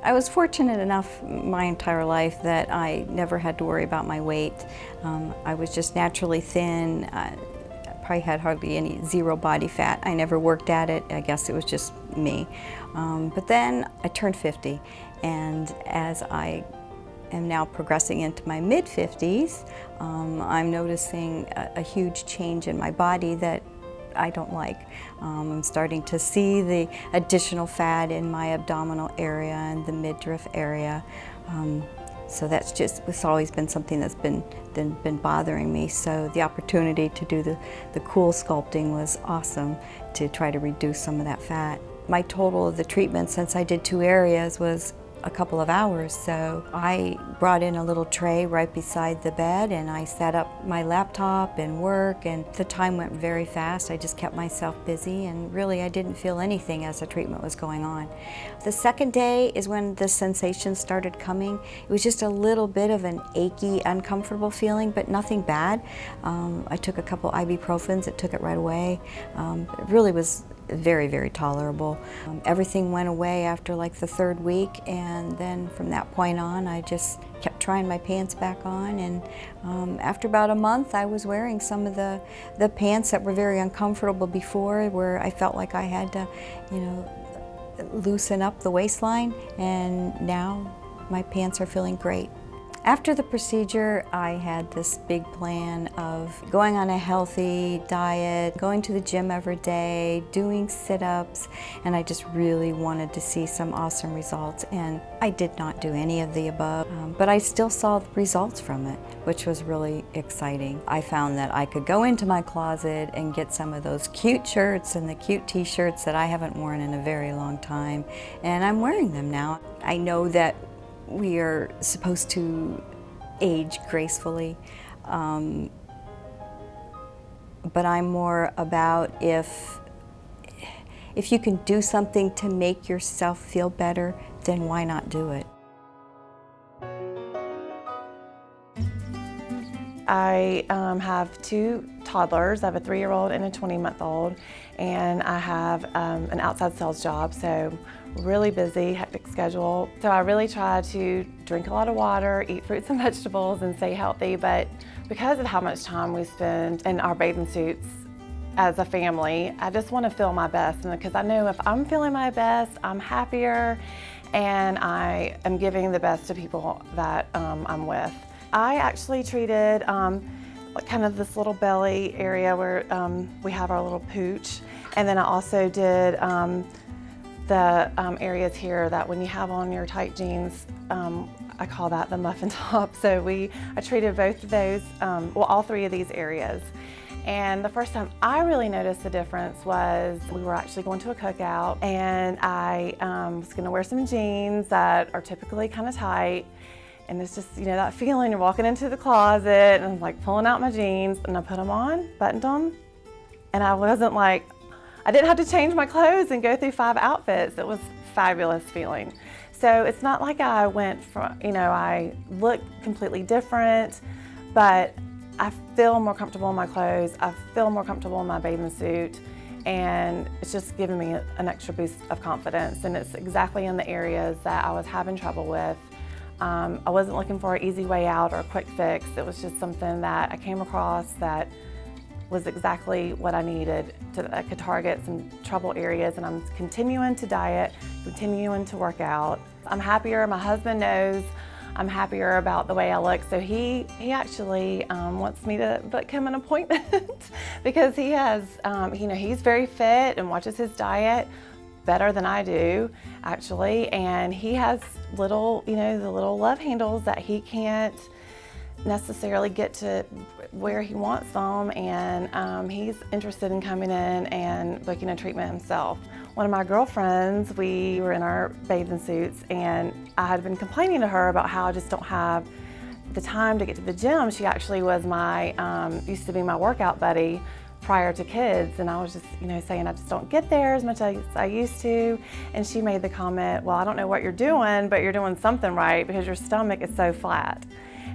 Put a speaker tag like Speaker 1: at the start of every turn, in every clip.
Speaker 1: I was fortunate enough my entire life that I never had to worry about my weight. I was just naturally thin. I probably had hardly any zero body fat. I never worked at it. I guess it was just me. But then I turned 50, and as I am now progressing into my mid-50s, I'm noticing a huge change in my body that I don't like. I'm starting to see the additional fat in my abdominal area and the midriff area. So it's always been something that's been bothering me. So the opportunity to do the CoolSculpting was awesome, to try to reduce some of that fat. My total of the treatment, since I did 2 areas, was a couple of hours. So I brought in a little tray right beside the bed, and I set up my laptop and work, and the time went very fast. I just kept myself busy, and really I didn't feel anything as the treatment was going on. The second day is when the sensations started coming. It was just a little bit of an achy, uncomfortable feeling, but nothing bad. I took a couple ibuprofens. It took it right away. It really was very, very tolerable. Everything went away after like the 3rd week, and then from that point on I just kept trying my pants back on, and after about a month I was wearing some of the pants that were very uncomfortable before, where I felt like I had to, loosen up the waistline, and now my pants are feeling great. After the procedure, I had this big plan of going on a healthy diet, going to the gym every day, doing sit-ups, and I just really wanted to see some awesome results. And I did not do any of the above, but I still saw results from it, which was really exciting. I found that I could go into my closet and get some of those cute shirts and the cute t-shirts that I haven't worn in a very long time, and I'm wearing them now. I know that we are supposed to age gracefully, but I'm more about if you can do something to make yourself feel better, then why not do it?
Speaker 2: I have 2 toddlers. I have a 3-year-old and a 20-month-old, and I have an outside sales job, so really busy, hectic schedule. So I really try to drink a lot of water, eat fruits and vegetables, and stay healthy, but because of how much time we spend in our bathing suits as a family, I just want to feel my best, and because I know if I'm feeling my best, I'm happier, and I am giving the best to people that I'm with. I actually treated kind of this little belly area where we have our little pooch, and then I also did the areas here that when you have on your tight jeans, I call that the muffin top. So I treated both of those, well, all 3 of these areas. And the first time I really noticed the difference was we were actually going to a cookout, and I was going to wear some jeans that are typically kind of tight. And it's just, that feeling, you're walking into the closet and I'm like pulling out my jeans, and I put them on, buttoned them, and I didn't have to change my clothes and go through 5 outfits. It was a fabulous feeling. So it's not like I went from, I look completely different, but I feel more comfortable in my clothes. I feel more comfortable in my bathing suit, and it's just given me an extra boost of confidence. And it's exactly in the areas that I was having trouble with. I wasn't looking for an easy way out or a quick fix. It was just something that I came across that was exactly what I needed that could target some trouble areas, and I'm continuing to diet, continuing to work out. I'm happier. My husband knows I'm happier about the way I look, so he actually wants me to book him an appointment because he has, he's very fit and watches his diet better than I do, actually, and he has little, the little love handles that he can't necessarily get to where he wants them, and he's interested in coming in and booking a treatment himself. One of my girlfriends, we were in our bathing suits, and I had been complaining to her about how I just don't have the time to get to the gym. She actually was used to be my workout buddy prior to kids, and I was just, saying I just don't get there as much as I used to. And she made the comment, well, I don't know what you're doing, but you're doing something right because your stomach is so flat.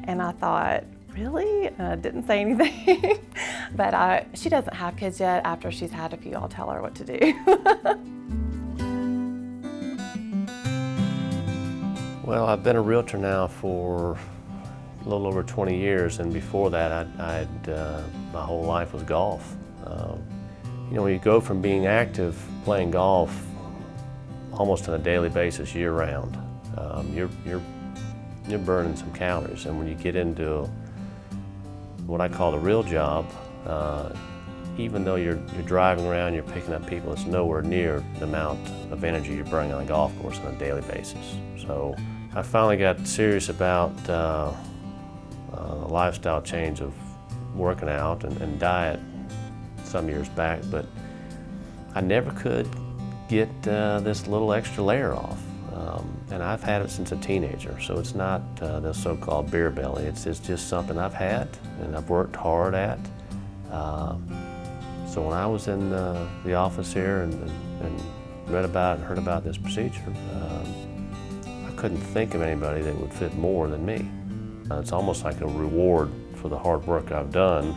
Speaker 2: And I thought, really? And I didn't say anything. But she doesn't have kids yet. After she's had a few, I'll tell her what to do.
Speaker 3: Well, I've been a realtor now for a little over 20 years, and before that, my whole life was golf. You know, when you go from being active, playing golf almost on a daily basis, year-round, you're burning some calories, and when you get into what I call the real job, even though you're driving around, you're picking up people, it's nowhere near the amount of energy you're burning on a golf course on a daily basis. So I finally got serious about the lifestyle change of working out and diet some years back, but I never could get this little extra layer off. And I've had it since a teenager, so it's not the so-called beer belly. It's just something I've had and I've worked hard at. So when I was in the office here and read about and heard about this procedure, I couldn't think of anybody that would fit more than me. It's almost like a reward for the hard work I've done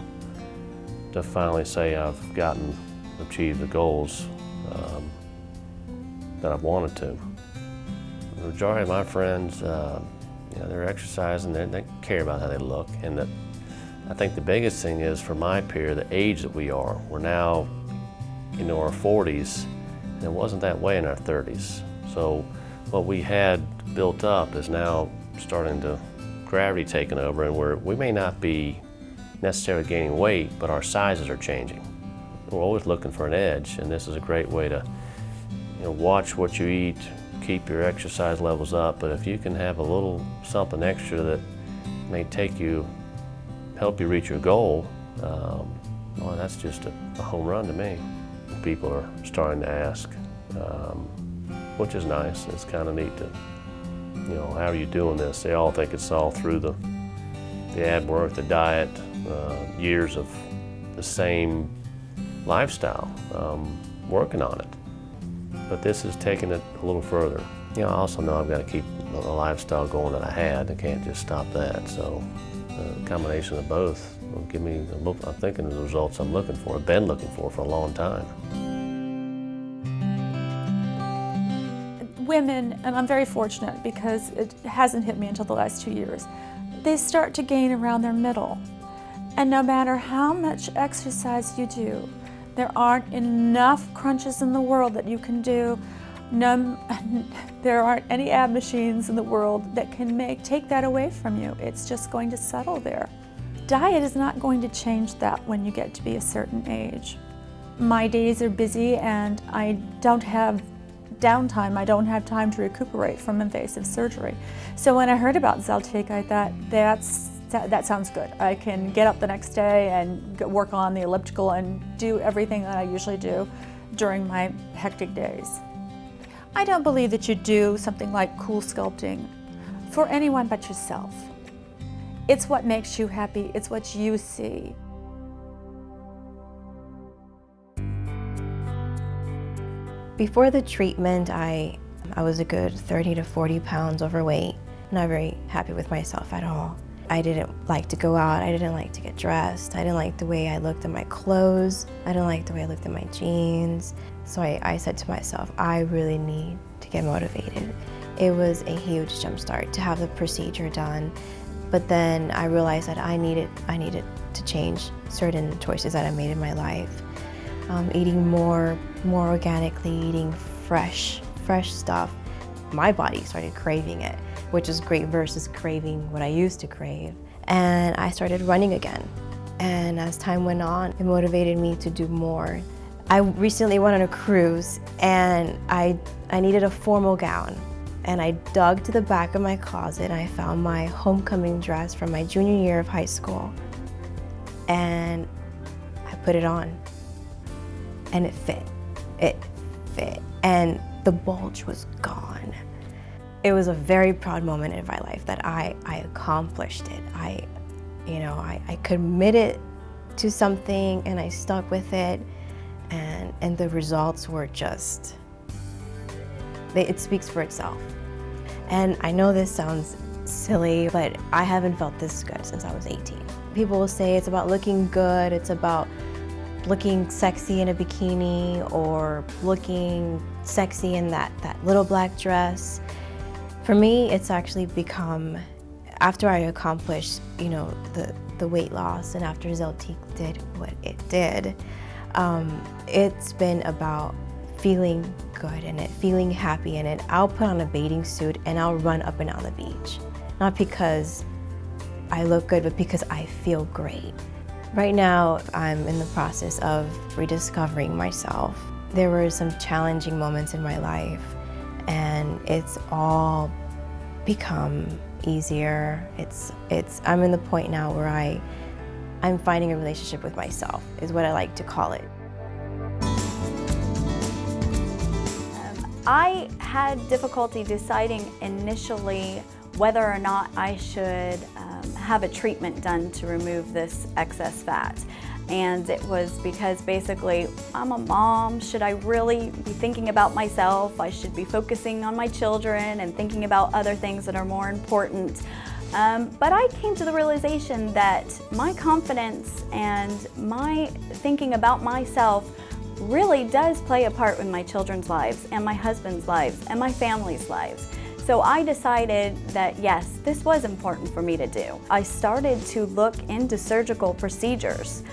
Speaker 3: to finally say I've achieved the goals that I've wanted to. The majority of my friends, you know, they're exercising, they care about how they look, and I think the biggest thing is for my peer, the age that we are. We're now in our 40s, and it wasn't that way in our 30s. So what we had built up is now starting to gravity taking over, and we may not be necessarily gaining weight, but our sizes are changing. We're always looking for an edge, and this is a great way to, you know, watch what you eat, keep your exercise levels up, but if you can have a little something extra that may help you reach your goal, well, that's just a home run to me. People are starting to ask, which is nice. It's kind of neat to, you know, how are you doing this? They all think it's all through the ab work, the diet, years of the same lifestyle, working on it. But this is taking it a little further. You know, I also know I've got to keep the lifestyle going that I had. I can't just stop that. So the combination of both will give me, I'm thinking, the results I'm looking for, I've been looking for a long time.
Speaker 4: Women, and I'm very fortunate because it hasn't hit me until the last 2 years, they start to gain around their middle. And no matter how much exercise you do, there aren't enough crunches in the world that you can do. There aren't any ab machines in the world that can take that away from you. It's just going to settle there. Diet is not going to change that when you get to be a certain age. My days are busy and I don't have downtime. I don't have time to recuperate from invasive surgery. So when I heard about Zeltiq, I thought that sounds good. I can get up the next day and work on the elliptical and do everything that I usually do during my hectic days. I don't believe that you do something like CoolSculpting for anyone but yourself. It's what makes you happy. It's what you see.
Speaker 5: Before the treatment, I was a good 30 to 40 pounds overweight. Not very happy with myself at all. I didn't like to go out. I didn't like to get dressed. I didn't like the way I looked in my clothes. I didn't like the way I looked in my jeans. So I said to myself, I really need to get motivated. It was a huge jump start to have the procedure done. But then I realized that I needed to change certain choices that I made in my life. Eating more organically, eating fresh stuff. My body started craving it, which is great versus craving what I used to crave. And I started running again. And as time went on, it motivated me to do more. I recently went on a cruise and I needed a formal gown. And I dug to the back of my closet and I found my homecoming dress from my junior year of high school. And I put it on. And it fit. It fit. And the bulge was gone. It was a very proud moment in my life that I accomplished it. I committed to something and I stuck with it, and the results were just, it speaks for itself. And I know this sounds silly, but I haven't felt this good since I was 18. People will say it's about looking good, it's about looking sexy in a bikini or looking sexy in that little black dress. For me, it's actually become, after I accomplished, the weight loss, and after Zeltiq did what it did, it's been about feeling good in it, feeling happy in it. I'll put on a bathing suit and I'll run up and down the beach. Not because I look good, but because I feel great. Right now, I'm in the process of rediscovering myself. There were some challenging moments in my life, and it's all become easier. I'm in the point now where I'm finding a relationship with myself, is what I like to call it.
Speaker 1: I had difficulty deciding initially whether or not I should have a treatment done to remove this excess fat. And it was because basically, I'm a mom. Should I really be thinking about myself? I should be focusing on my children and thinking about other things that are more important. But I came to the realization that my confidence and my thinking about myself really does play a part in my children's lives and my husband's lives and my family's lives. So I decided that yes, this was important for me to do. I started to look into surgical procedures.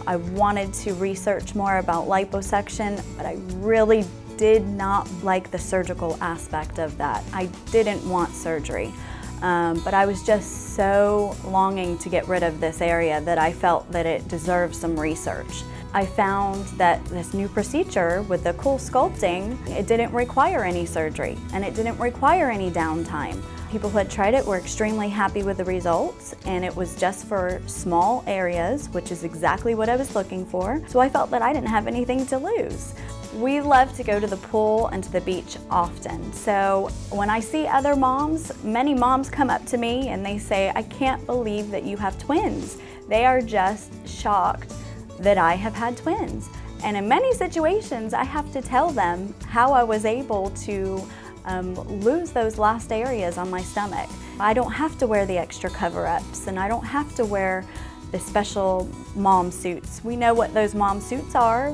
Speaker 1: I wanted to research more about liposuction, but I really did not like the surgical aspect of that. I didn't want surgery, but I was just so longing to get rid of this area that I felt that it deserved some research. I found that this new procedure with the CoolSculpting, it didn't require any surgery and it didn't require any downtime. People who had tried it were extremely happy with the results, and it was just for small areas, which is exactly what I was looking for. So I felt that I didn't have anything to lose. We love to go to the pool and to the beach often. So when I see other moms, many moms come up to me and they say, "I can't believe that you have twins." They are just shocked that I have had twins. And in many situations, I have to tell them how I was able to lose those last areas on my stomach. I don't have to wear the extra cover-ups, and I don't have to wear the special mom suits. We know what those mom suits are,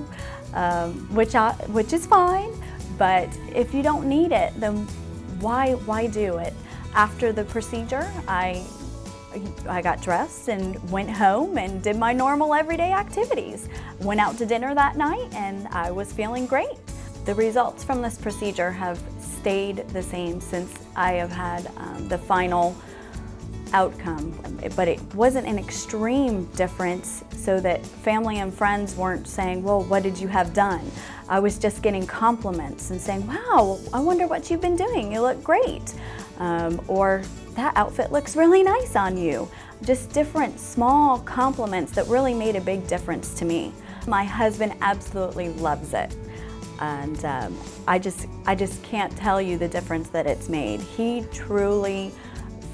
Speaker 1: which is fine, but if you don't need it, then why do it? After the procedure, I got dressed and went home and did my normal everyday activities. Went out to dinner that night and I was feeling great. The results from this procedure have stayed the same since I have had the final outcome, but it wasn't an extreme difference so that family and friends weren't saying, "Well, what did you have done?" I was just getting compliments and saying, "Wow, I wonder what you've been doing, you look great," or "That outfit looks really nice on you." Just different small compliments that really made a big difference to me. My husband absolutely loves it, and I just can't tell you the difference that it's made. He truly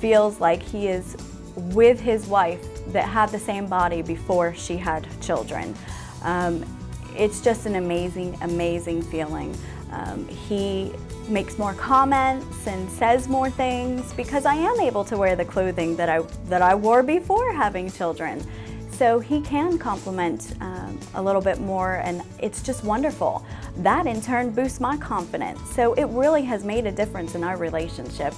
Speaker 1: feels like he is with his wife that had the same body before she had children. It's just an amazing, amazing feeling. He makes more comments and says more things because I am able to wear the clothing that I wore before having children. So he can compliment a little bit more, and it's just wonderful. That in turn boosts my confidence. So it really has made a difference in our relationship.